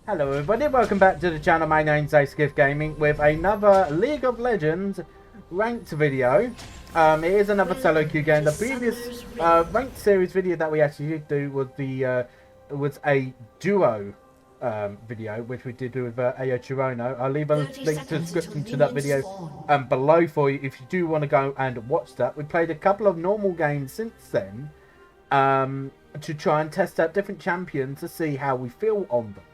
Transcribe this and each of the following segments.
Hello everybody, welcome back to the channel. My name's Aceikith Gaming with another League of Legends ranked video. It is another solo queue game. The previous ranked series video that we actually did do was a duo video, which we did with Ayo Chirono. I'll leave a link to the description to that video below for you if you do want to go and watch that. We played a couple of normal games since then to try and test out different champions to see how we feel on them.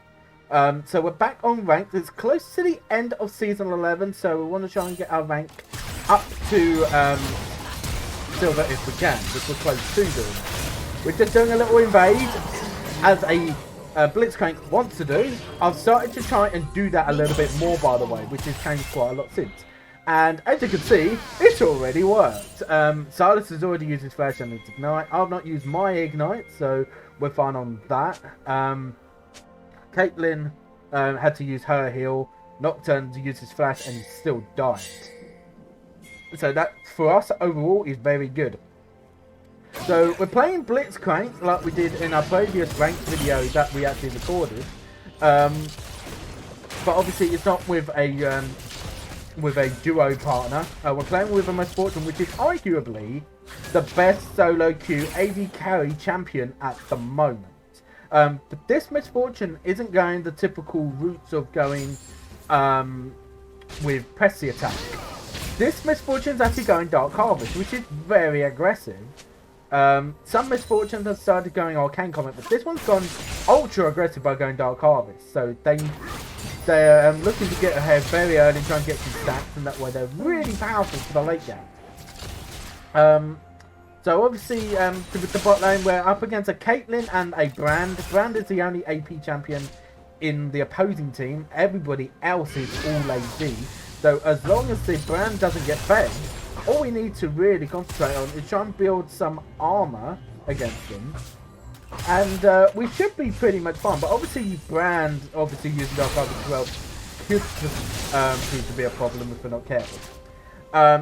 So we're back on ranked. It's close to the end of season 11, so we want to try and get our rank up to silver if we can, which we're close to doing. We're just doing a little invade as a Blitzcrank wants to do. I've started to try and do that a little bit more, by the way, which has changed quite a lot since. And as you can see, it's already worked. Silas has already used his flash and his ignite. I've not used my ignite, so we're fine on that. Caitlyn had to use her heal, Nocturne to use his flash, and he still died. So that, for us, overall, is very good. So we're playing Blitzcrank like we did in our previous ranked video that we actually recorded. But obviously it's not with a duo partner. We're playing with a Misfortune, which is arguably the best solo queue AD carry champion at the moment. But this Misfortune isn't going the typical routes of going with press the attack. This Misfortune is actually going Dark Harvest, which is very aggressive. Some Misfortunes have started going Arcane Comet, but this one's gone ultra aggressive by going Dark Harvest. So they're looking to get ahead very early and try and get some stacks, and that way they're really powerful for the late game. So obviously, with the bot lane, we're up against a Caitlyn and a Brand. Brand is the only AP champion in the opposing team. Everybody else is all AD. So as long as the Brand doesn't get fed, all we need to really concentrate on is try and build some armor against them. And we should be pretty much fine. But obviously, Brand, using Dark Harvest as well, could prove to be a problem if we're not careful.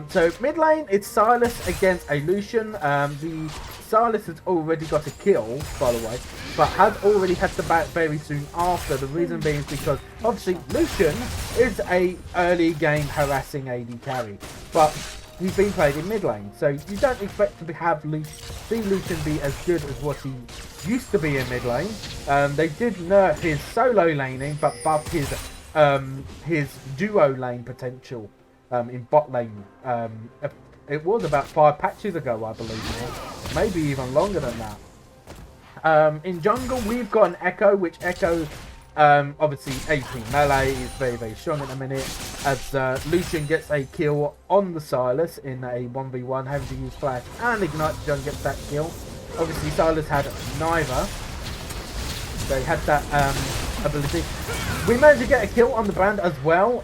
So mid lane, it's Silas against a Lucian. The Silas has already got a kill, by the way, but has already had to back very soon after. The reason being is because obviously Lucian is a early game harassing AD carry, but he's been played in mid lane, so you don't expect to see Lucian be as good as what he used to be in mid lane. They did nerf his solo laning, but buff his duo lane potential. In bot lane, it was about 5 patches ago, I believe, maybe even longer than that. In jungle, we've got an Echo, which Echo, obviously AP melee, is very, very strong at the minute, as Lucian gets a kill on the Silas in a 1v1, having to use flash and ignite to try and get that kill. Obviously, Silas had neither. They had that ability. We managed to get a kill on the Brand as well.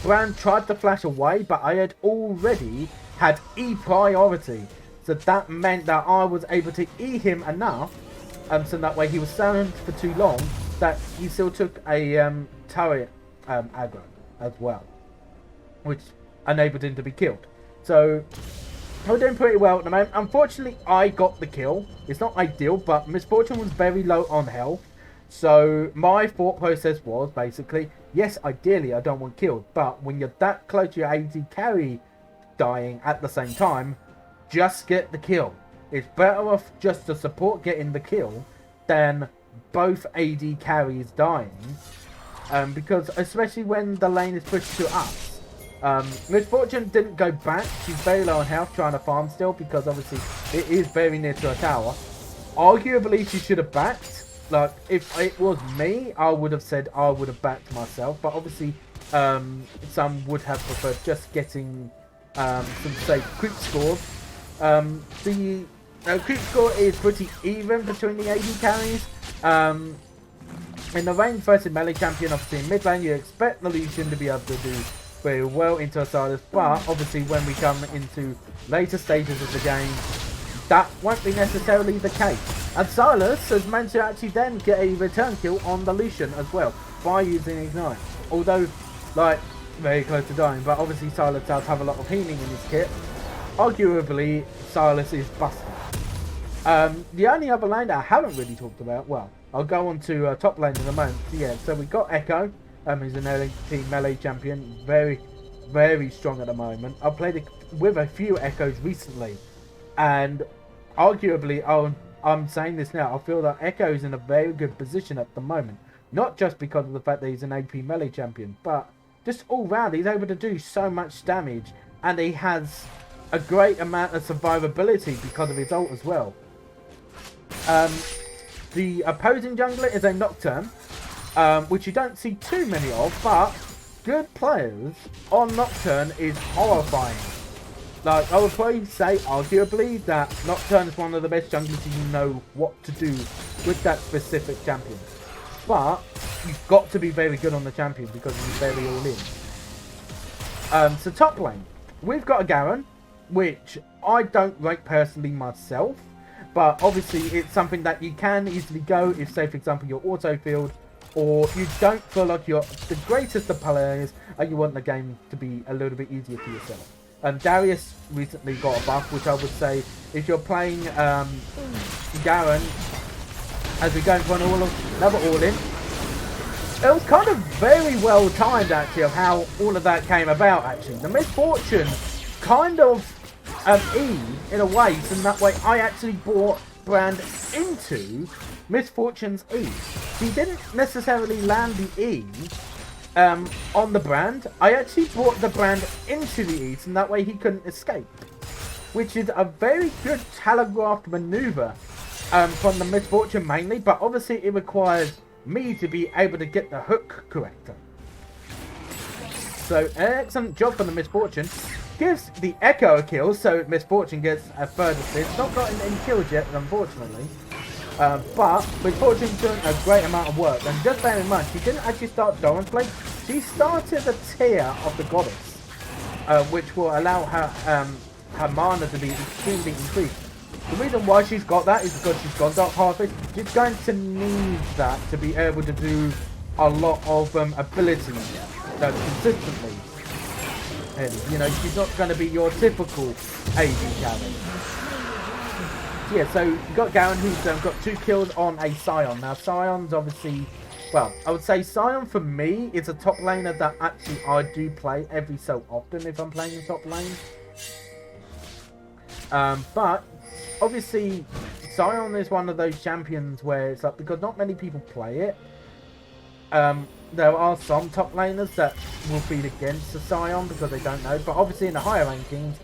Brand tried to flash away, but I had already had E priority. So that meant that I was able to E him enough, so that way he was standing for too long, that he still took a turret aggro as well, which enabled him to be killed. So we're doing pretty well at the moment. Unfortunately, I got the kill. It's not ideal, but Misfortune was very low on health. So my thought process was basically, yes, ideally I don't want killed, but when you're that close to your AD carry dying at the same time, just get the kill. It's better off just the support getting the kill than both AD carries dying, because especially when the lane is pushed to us. Misfortune didn't go back. She's very low on health, trying to farm still, because obviously it is very near to a tower. Arguably she should have backed. Like, if it was me, I would have said I would have backed myself. But obviously, some would have preferred just getting some, say, creep scores. The creep score is pretty even between the AD carries. In the range versus melee champion, obviously in mid lane, you expect the Lucian to be able to do very well into Osiris. But obviously, when we come into later stages of the game, that won't be necessarily the case. And Silas has managed to actually then get a return kill on the Lucian as well by using Ignite. Although, like, very close to dying, but obviously Silas does have a lot of healing in his kit. Arguably, Silas is busted. The only other lane that I haven't really talked about, well, I'll go on to top lane in a moment. So, yeah, so we got Echo. He's an early team melee champion. Very, very strong at the moment. I've played it with a few Echoes recently. And arguably, I'm saying this now, I feel that Echo's in a very good position at the moment. Not just because of the fact that he's an AP melee champion, but just all round, he's able to do so much damage. And he has a great amount of survivability because of his ult as well. The opposing jungler is a Nocturne, which you don't see too many of, but good players on Nocturne is horrifying. Like, I would probably say, arguably, that Nocturne is one of the best junglers you know what to do with that specific champion. But you've got to be very good on the champion because he's very all in. So top lane, we've got a Garen, which I don't rate personally myself. But obviously it's something that you can easily go if, say, for example, you're auto-filled or you don't feel like you're the greatest of players and you want the game to be a little bit easier for yourself. Darius recently got a buff, which I would say if you're playing Garen as we're going for another all-in, it was kind of very well timed actually of how all of that came about actually. The misfortune kind of E in a way, so that way I actually brought Brand into Misfortune's E. He didn't necessarily land the E on the Brand. I actually brought the Brand into the E, so that way he couldn't escape, which is a very good telegraphed maneuver from the Misfortune mainly, but obviously it requires me to be able to get the hook correct. So excellent job for the Misfortune. Gives the Echo a kill, so Misfortune gets a third assist. Not gotten any kills yet, unfortunately. But Misfortune's doing a great amount of work. And just bear in mind, she didn't actually start Doran's Blade. She started the tier of the Goddess, which will allow her her mana to be extremely increased. The reason why she's got that is because she's got Dark Harvest. She's going to need that to be able to do a lot of abilities consistently. And, you know, she's not going to be your typical AD carry. So, yeah, so you've got Garen who's got 2 kills on a Sion. Now, Sion's obviously, well, I would say Sion for me is a top laner that actually I do play every so often if I'm playing in top lane. But, obviously, Sion is one of those champions where it's like, because not many people play it, there are some top laners that will feed against the Sion because they don't know. But obviously in the higher rankings,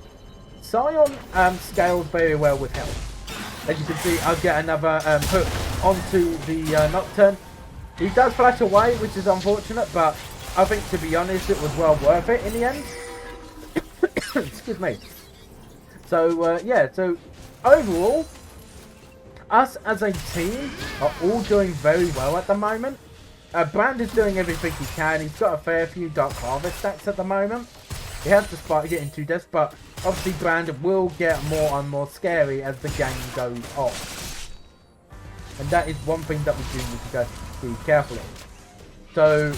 Sion scales very well with health. As you can see, I'll get another hook onto the Nocturne. He does flash away, which is unfortunate, but I think, to be honest, it was well worth it in the end. Excuse me. So, yeah, so overall, us as a team are all doing very well at the moment. Brand is doing everything he can. He's got a fair few Dark Harvest stacks at the moment. He has to start getting 2 deaths, but obviously Brand will get more and more scary as the game goes on. And that is one thing that we do need to go be careful of. So,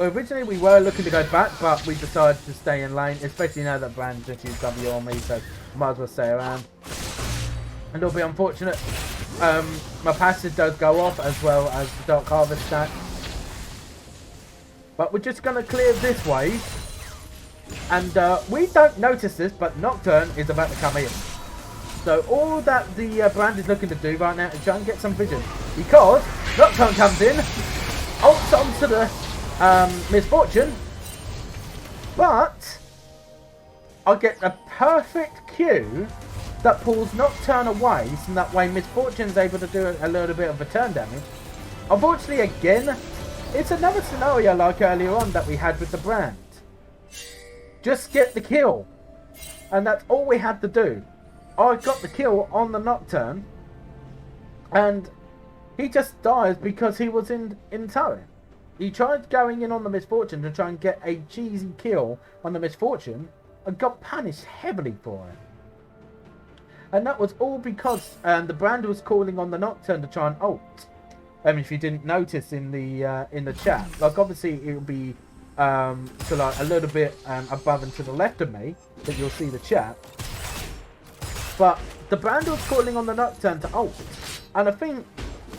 originally we were looking to go back, but we decided to stay in lane, especially now that Brand just used W on me, so might as well stay around. And it'll be unfortunate. My passive does go off as well as the Dark Harvest stack. But we're just going to clear this wave. And we don't notice this, but Nocturne is about to come in. So all that the Brand is looking to do right now is try and get some vision. Because Nocturne comes in, ults onto the Misfortune. But I'll get a perfect Q that pulls Nocturne away, so that way Misfortune's able to do a little bit of return damage. Unfortunately, again, it's another scenario like earlier on that we had with the Brand. Just get the kill. And that's all we had to do. I got the kill on the Nocturne. And he just dies because he was in turret. He tried going in on the Misfortune to try and get a cheesy kill on the Misfortune and got punished heavily for it. And that was all because the Brand was calling on the Nocturne to try and ult. If you didn't notice in the chat, like obviously it will be so like a little bit above and to the left of me that you'll see the chat. But the Brand was calling on the Nocturne to ult, and I think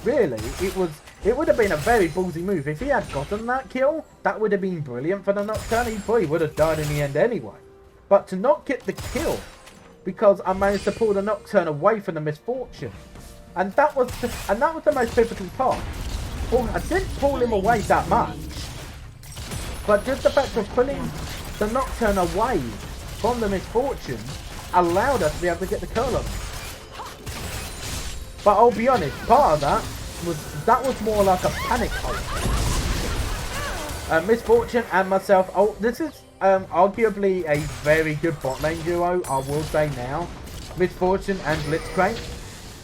really, it would have been a very ballsy move. If he had gotten that kill, that would have been brilliant for the Nocturne. He probably would have died in the end anyway. But to not get the kill, because I managed to pull the Nocturne away from the Misfortune. And that was the most pivotal part. Well, I didn't pull him away that much. But just the fact of pulling the Nocturne away from the Misfortune allowed us to be able to get the kill on him. But I'll be honest, part of that was more like a panic ult. Misfortune and myself. Oh, this is arguably a very good bot lane duo, I will say now. Misfortune and Blitzcrank.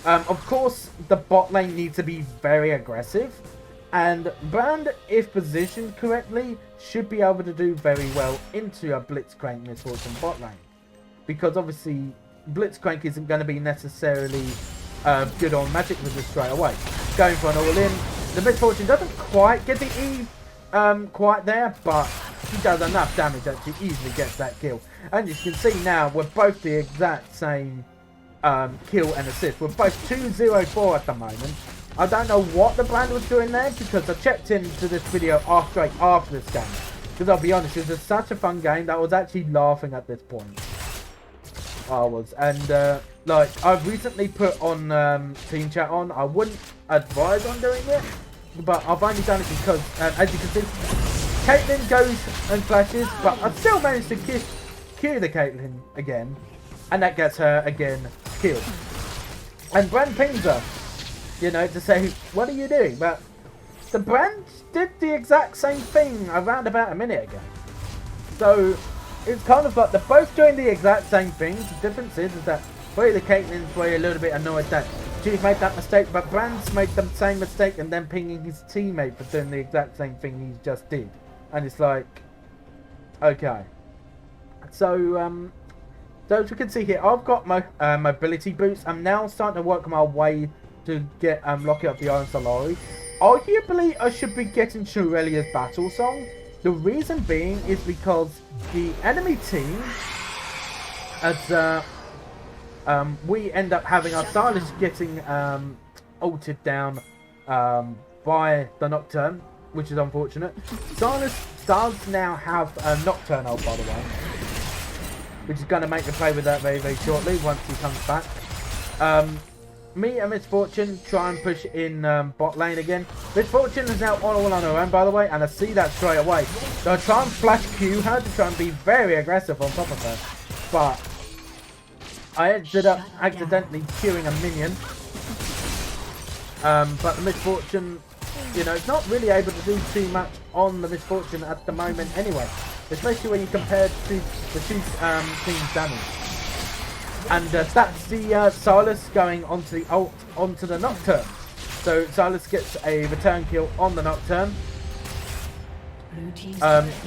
Of course, the bot lane needs to be very aggressive. And Brand, if positioned correctly, should be able to do very well into a Blitzcrank Misfortune bot lane. Because obviously, Blitzcrank isn't going to be necessarily good on magic resist straight away. Going for an all-in. The Misfortune doesn't quite get the E quite there, but he does enough damage that she easily gets that kill. And as you can see now, we're both the exact same kill and assist. We're both 2-0-4 at the moment. I don't know what the Brand was doing there, because I checked into this video straight after this game. Because I'll be honest, it was such a fun game that I was actually laughing at this point. I was. And like, I've recently put on team chat on. I wouldn't advise on doing it, but I've only done it because, as you can see, Caitlyn goes and flashes, but I've still managed to kill the Caitlyn again, and that gets her again killed. And Brand pings her, you know, to say, what are you doing? But the Brand did the exact same thing around about a minute ago. So it's kind of like they're both doing the exact same thing. The difference is that probably the Caitlyn's probably a little bit annoyed that she's made that mistake, but Brand's made the same mistake and then pinging his teammate for doing the exact same thing he just did. And it's like, okay. So, as you can see here, I've got my mobility boots. I'm now starting to work my way to get locking up the Iron Solari. Arguably, I should be getting Shurelia's battle song. The reason being is because the enemy team, as we end up having our Silas getting ulted down by the Nocturne, which is unfortunate. Silas does now have a Nocturne ult, by the way, which is going to make the play with that very, very shortly once he comes back. Me and Misfortune try and push in bot lane again. Misfortune is now all on her own, by the way, and I see that straight away. So I try and flash Q her to try and be very aggressive on top of her. But I ended up accidentally queuing a minion. But the Misfortune, you know, it's not really able to do too much on the Misfortune at the moment anyway. Especially when you compare to the two teams' damage. And that's the Silas going onto the ult onto the Nocturne. So Silas gets a return kill on the Nocturne.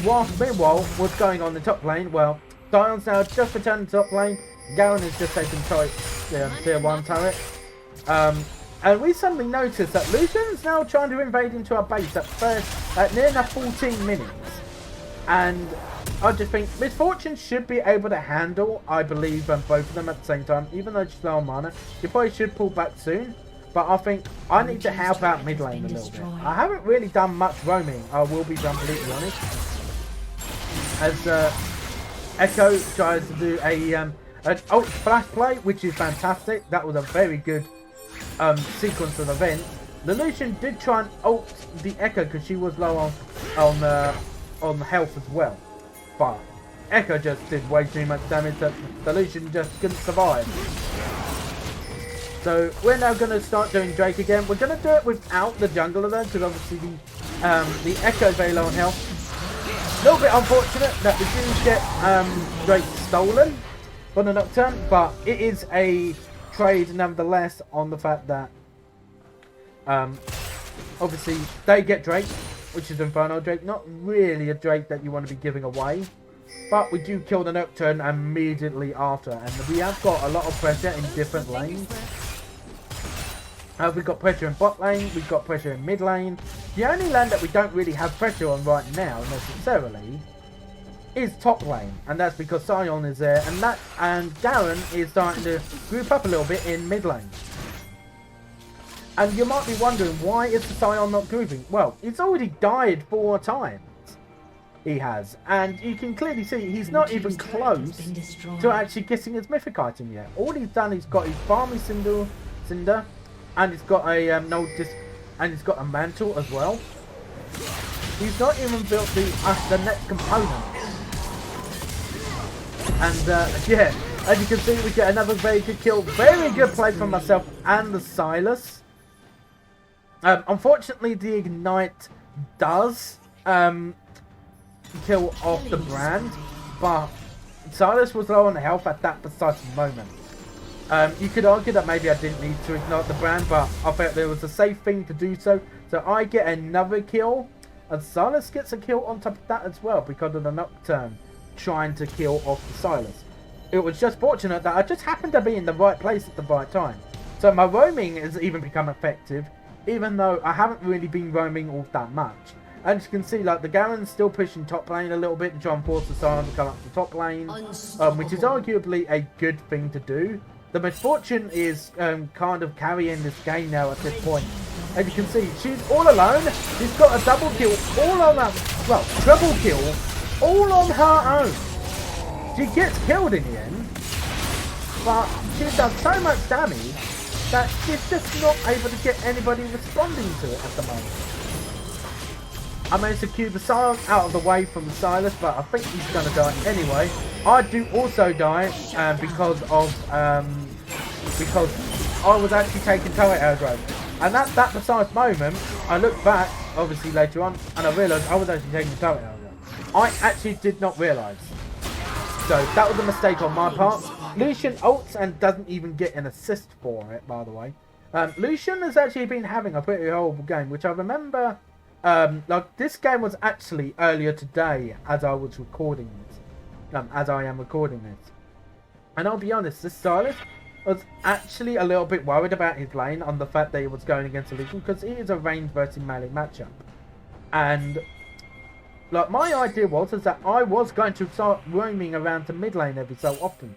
Whilst meanwhile what's going on the top lane, well, Dion's now just returned to top lane. Garen has just taken tier 1 turret. And we suddenly noticed that Lucian's now trying to invade into our base at near enough 14 minutes. And I just think Misfortune should be able to handle, I believe, both of them at the same time. Even though she's low on mana, you probably should pull back soon. But I think I need to help out mid lane a little bit. I haven't really done much roaming, I will be completely honest. As Echo tries to do an ult flash play, which is fantastic. That was a very good sequence of events. The Lucian did try and ult the Echo because she was low on health as well. But Echo just did way too much damage that the Lucian just couldn't survive. So we're now going to start doing Drake again. We're going to do it without the jungler though, because obviously the Echo is very low on health. A little bit unfortunate that we do get Drake stolen from the Nocturne, but it is a trade nonetheless on the fact that obviously they get Drake, which is Inferno Drake, not really a Drake that you want to be giving away. But we do kill the Nocturne immediately after, and we have got a lot of pressure in different lanes. We've got pressure in bot lane, we've got pressure in mid lane. The only lane that we don't really have pressure on right now, necessarily, is top lane. And that's because Sion is there, and Garen is starting to group up a little bit in mid lane. And you might be wondering, why is the Scion not grooving? Well, he's already died 4 times. He has. And you can clearly see he's not even close to actually getting his mythic item yet. All he's done, he's got his farming cinder, and he's got a and he's got a mantle as well. He's not even built the next component. And yeah, as you can see, we get another very good kill. Very good play from myself and the Silas. Unfortunately, the Ignite does kill off the brand, but Silas was low on health at that precise moment. You could argue that maybe I didn't need to ignite the brand, but I felt there was a safe thing to do so. So I get another kill, and Silas gets a kill on top of that as well because of the Nocturne trying to kill off the Silas. It was just fortunate that I just happened to be in the right place at the right time. So my roaming has even become effective, even though I haven't really been roaming all that much. As you can see, like, the Garen's still pushing top lane a little bit to try and force the Scion to come up to top lane, which is arguably a good thing to do. The Misfortune is kind of carrying this game now at this point. As you can see, she's all alone. She's got a double kill all on her, well, triple kill all on her own. She gets killed in the end, but she's done so much damage that she's just not able to get anybody responding to it at the moment. I managed to cue the Scion out of the way from the Silas, but I think he's going to die anyway. I do also die because I was actually taking turret aggro. And at that precise moment, I looked back, obviously later on, and I realised I was actually taking turret aggro. I actually did not realise. So that was a mistake on my part. Lucian ults and doesn't even get an assist for it, by the way. Lucian has actually been having a pretty horrible game, which I remember... like, this game was actually earlier today as I was recording this. As I am recording this. And I'll be honest, this Silas was actually a little bit worried about his lane on the fact that he was going against a Lucian, because it is a range versus melee matchup. And, like, my idea was that I was going to start roaming around to mid lane every so often.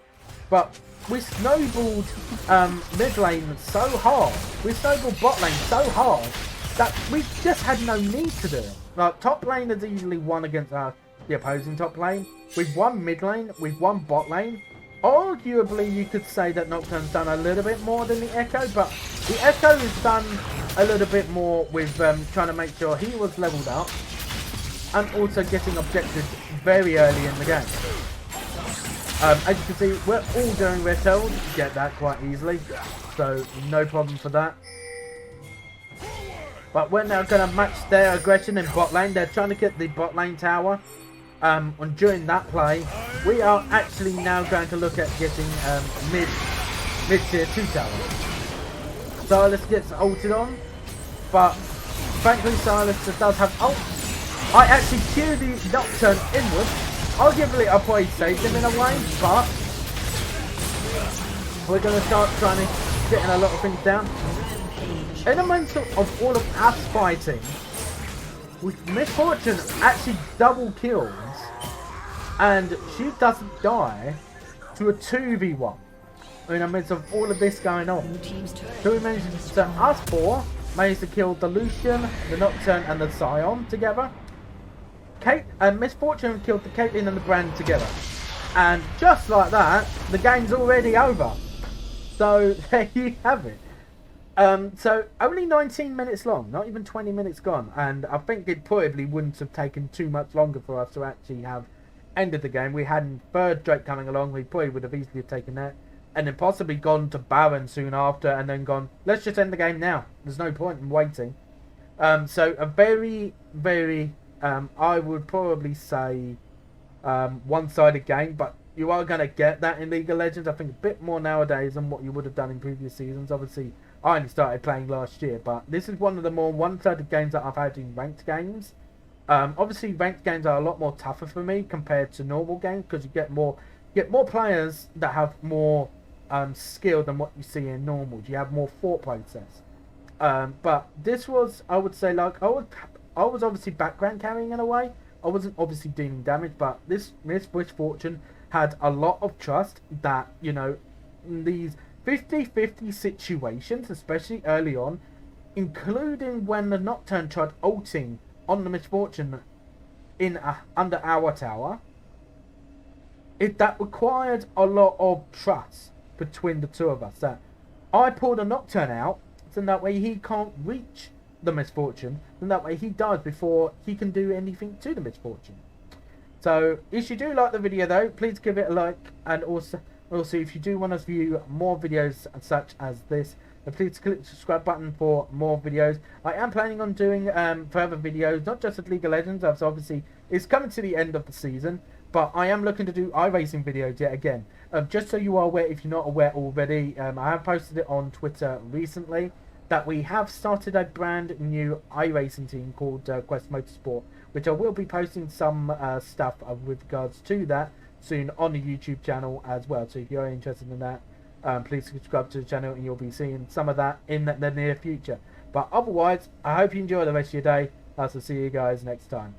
But we snowballed mid lane so hard, we snowballed bot lane so hard, that we just had no need to do it. Like, top lane has easily won against the opposing top lane. We've won mid lane, we've won bot lane. Arguably, you could say that Nocturne's done a little bit more than the Echo, but the Echo has done a little bit more with trying to make sure he was leveled up, and also getting objectives very early in the game. As you can see, we're all doing red tails, get that quite easily, so no problem for that. But we're now going to match their aggression in bot lane. They're trying to get the bot lane tower. And during that play, we are actually now going to look at getting mid tier 2 tower. Silas gets ulted on, but frankly Silas does have ult. I actually cue the Nocturne inwards. Arguably I probably saved him in a way, but we're going to start trying to getting a lot of things down. In the moment of all of us fighting, with Misfortune actually double kills, and she doesn't die to a 2v1 in the midst of all of this going on. So we managed to, so us four managed to kill the Lucian, the Nocturne and the Scion together. Misfortune killed the Caitlyn and the Brand together. And just like that, the game's already over. So there you have it. So only 19 minutes long, not even 20 minutes gone, and I think it probably wouldn't have taken too much longer for us to actually have ended the game. We had third Drake coming along, we probably would have easily taken that, and then possibly gone to Baron soon after, and then gone, let's just end the game now, there's no point in waiting. So a very, very, I would probably say one-sided game, but you are going to get that in League of Legends, I think a bit more nowadays than what you would have done in previous seasons. Obviously I only started playing last year, but this is one of the more one-sided games that I've had in ranked games. Obviously, ranked games are a lot more tougher for me compared to normal games, because you get more players that have more skill than what you see in normal. You have more thought process. But this was, I would say, like, I was obviously background carrying in a way. I wasn't obviously dealing damage, but this Misfortune had a lot of trust that, you know, these 50-50 situations, especially early on, including when the Nocturne tried ulting on the Misfortune in under our tower, that required a lot of trust between the two of us. That I pulled a Nocturne out, so that way he can't reach the Misfortune, and that way he dies before he can do anything to the Misfortune. So if you do like the video though, please give it a like, and also if you do want to view more videos such as this, please click the subscribe button for more videos. I am planning on doing further videos, not just at League of Legends, as obviously it's coming to the end of the season, but I am looking to do iRacing videos yet again. Just so you are aware, if you're not aware already, I have posted it on Twitter recently, that we have started a brand new iRacing team called Quest Motorsport, which I will be posting some stuff with regards to that soon on the YouTube channel as well. So if you're interested in that, please subscribe to the channel and you'll be seeing some of that in the near future. But otherwise, I hope you enjoy the rest of your day. I will see you guys next time.